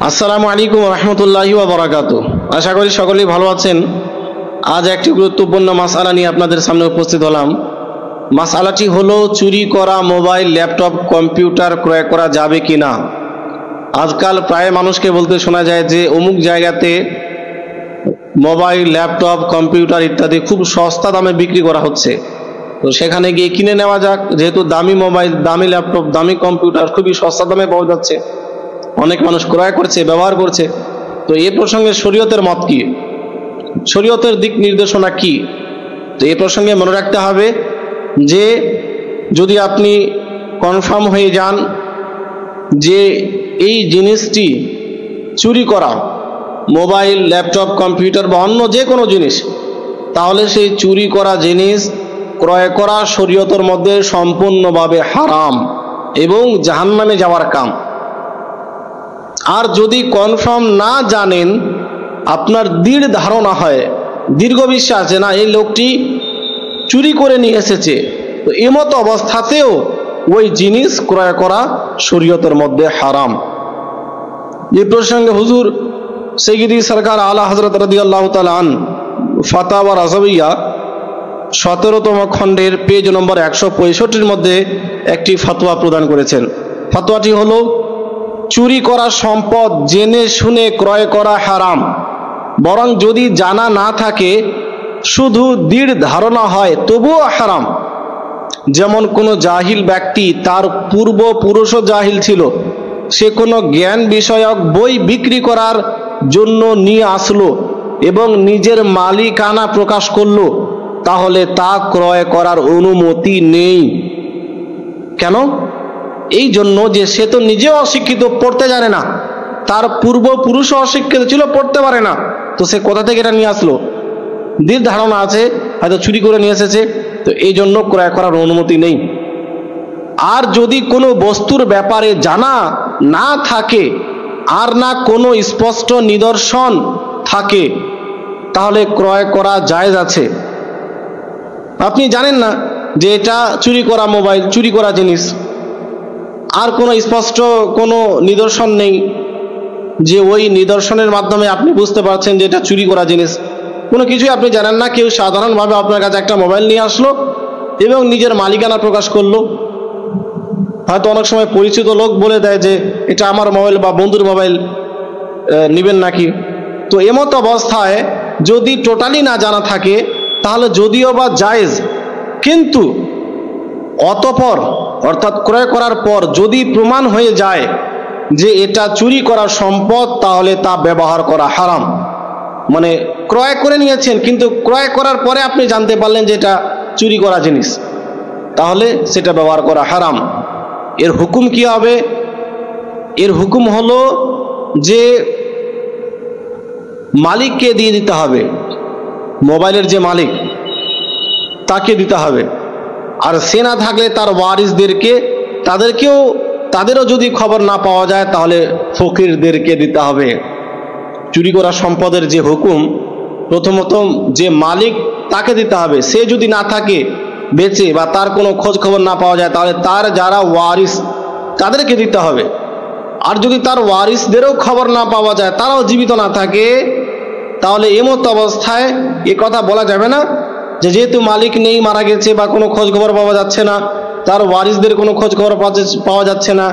আসসালামু আলাইকুম রহমতুল্লাহি ওয়া বারাকাতুহু। আশা করি সকলেই ভালো আছেন। আজ একটি গুরুত্বপূর্ণ মাসআলা নিয়ে আপনাদের সামনে উপস্থিত হলাম। মাসআলাটি হলো চুরি করা মোবাইল, ল্যাপটপ, কম্পিউটার ক্রয় করা যাবে কিনা। আজকাল প্রায় মানুষকে বলতে শোনা যায় যে অমুক জায়গাতে মোবাইল, ল্যাপটপ, কম্পিউটার ইত্যাদি খুব সস্তা দামে বিক্রি করা হচ্ছে, তো সেখানে গিয়ে কিনে নেওয়া যাক। যেহেতু দামি মোবাইল, দামি ল্যাপটপ, দামি কম্পিউটার খুবই সস্তা দামে পাওয়া যাচ্ছে, অনেক মানুষ ক্রয় করছে, ব্যবহার করছে। তো এই প্রসঙ্গে শরীয়তের মত কি, শরীয়তের দিক নির্দেশনা কি? তো এই প্রসঙ্গে মনে রাখতে হবে যে যদি আপনি কনফার্ম হয়ে যান যে এই জিনিসটি চুরি করা, মোবাইল, ল্যাপটপ, কম্পিউটার বা অন্য যে কোনো জিনিস, তাহলে সেই চুরি করা জিনিস ক্রয় করা শরীয়তের মধ্যে সম্পূর্ণভাবে হারাম এবং জাহান্নামে যাওয়ার কাম। আর যদি কনফার্ম না জানেন, আপনার দৃঢ় ধারণা হয়, দীর্ঘ বিশ্বাস যে না এই লোকটি চুরি করে নিয়ে এসেছে, তো এমতো অবস্থাতেও ওই জিনিস ক্রয় করা শরীয়তের মধ্যে হারাম। এই প্রসঙ্গে হুজুর সৈয়দি সরকার আলা হযরত রাদিয়াল্লাহু তাআলা আন ফাতাওয়া রাজাবিয়া 17তম খণ্ডের পেজ নম্বর 165 মধ্যে একটি ফতোয়া প্রদান করেছেন। ফতোয়াটি হলো, চুরি করা সম্পদ জেনে শুনে ক্রয় করা হারাম, বরং যদি জানা না থাকে, শুধু দৃঢ় ধারণা হয়, তবুও হারাম। যেমন কোনো জাহিল ব্যক্তি, তার পূর্বপুরুষও জাহিল ছিল, সে কোনো জ্ঞান বিষয়ক বই বিক্রি করার জন্য নিয়ে আসলো এবং নিজের মালিকানা প্রকাশ করলো, তাহলে তা ক্রয় করার অনুমতি নেই। কেন? এই জন্য যে সে তো নিজেও অশিক্ষিত, পড়তে জানে না, তার পূর্বপুরুষও অশিক্ষিত ছিল, পড়তে পারে না, তো সে কোথা থেকে এটা নিয়ে আসলো? দৃঢ় ধারণা আছে হয়তো চুরি করে নিয়ে এসেছে, তো এই জন্য ক্রয় করার অনুমতি নেই। আর যদি কোনো বস্তুর ব্যাপারে জানা না থাকে আর না কোনো স্পষ্ট নিদর্শন থাকে, তাহলে ক্রয় করা জায়েজ আছে। আপনি জানেন না যে এটা চুরি করা মোবাইল, চুরি করা জিনিস, আর কোনো স্পষ্ট কোনো নিদর্শন নেই যে ওই নিদর্শনের মাধ্যমে আপনি বুঝতে পারছেন যে এটা চুরি করা জিনিস, কোনো কিছুই আপনি জানেন না। কেউ সাধারণভাবে আপনার কাছে একটা মোবাইল নিয়ে আসলো এবং নিজের মালিকানা প্রকাশ করলো, হয়তো অনেক সময় পরিচিত লোক বলে দেয় যে এটা আমার মোবাইল বা বন্ধুর মোবাইল, নেবেন নাকি। তো এমতো অবস্থায় যদি টোটালি না জানা থাকে, তাহলে যদিও বা জায়েজ, কিন্তু অতঃপর অর্থাৎ ক্রয় করার পর যদি প্রমাণ হয়ে যায় যে এটা চুরি করা সম্পদ, তাহলে তা ব্যবহার করা হারাম। মানে ক্রয় করে নিয়েছেন, কিন্তু ক্রয় করার পরে আপনি জানতে পারলেন যে এটা চুরি করা জিনিস, তাহলে সেটা ব্যবহার করা হারাম। এর হুকুম কি হবে? এর হুকুম হলো যে মালিককে দিয়ে দিতে হবে, মোবাইলের যে মালিক তাকে দিতে হবে। আর সে না থাকলে তার ওয়ারিসদেরকে, তাদেরও যদি খবর না পাওয়া যায়, তাহলে ফকিরদেরকে দিতে হবে। চুরি করা সম্পদের যে হুকুম, প্রথমত যে মালিক তাকে দিতে হবে। সে যদি না থাকে বেঁচে বা তার কোনো খোঁজ খবর না পাওয়া যায়, তাহলে তার যারা ওয়ারিস তাদেরকে দিতে হবে। আর যদি তার ওয়ারিসদেরও খবর না পাওয়া যায়, তারাও জীবিত না থাকে, তাহলে এমতো অবস্থায় এ কথা বলা যাবে না যে যেহেতু মালিক নেই, মারা গেছে, বা কোনো খোঁজ খবর পাওয়া যাচ্ছে না, তার ওয়ারিসদের কোনো খোঁজ খবর পাওয়া যাচ্ছে না,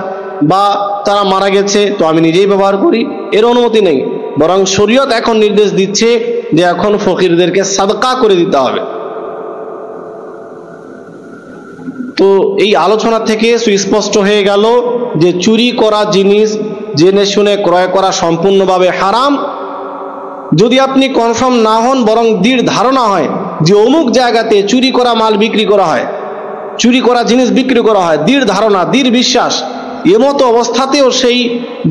বা তারা মারা গেছে, তো আমি নিজেই ব্যবহার করি, এর অনুমতি নেই। বরং শরীয়ত এখন নির্দেশ দিচ্ছে যে এখন ফকিরদেরকে সাদকা করে দিতে হবে। তো এই আলোচনা থেকে সুস্পষ্ট হয়ে গেল যে চুরি করা জিনিস জেনে শুনে ক্রয় করা সম্পূর্ণভাবে হারাম। যদি আপনি কনফার্ম না হন, বরং দৃঢ় ধারণা হয় যে অমুক জায়গাতে চুরি করা মাল বিক্রি করা হয়, চুরি করা জিনিস বিক্রি করা হয়, দৃঢ় ধারণা, দৃঢ় বিশ্বাস, এমতো অবস্থাতেও সেই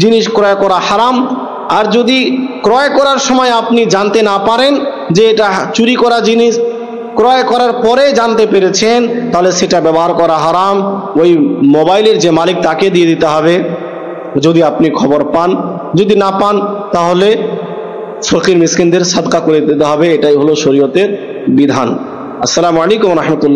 জিনিস ক্রয় করা হারাম। আর যদি ক্রয় করার সময় আপনি জানতে না পারেন যে এটা চুরি করা জিনিস, ক্রয় করার পরে জানতে পেরেছেন, তাহলে সেটা ব্যবহার করা হারাম। ওই মোবাইলের যে মালিক তাকে দিয়ে দিতে হবে যদি আপনি খবর পান, যদি না পান তাহলে ফকির মিসকিনদের সাদকা করে দিতে হবে। এটাই হলো শরীয়তের বিধান। আসসালামু আলাইকুম রহমতুল্লাহ।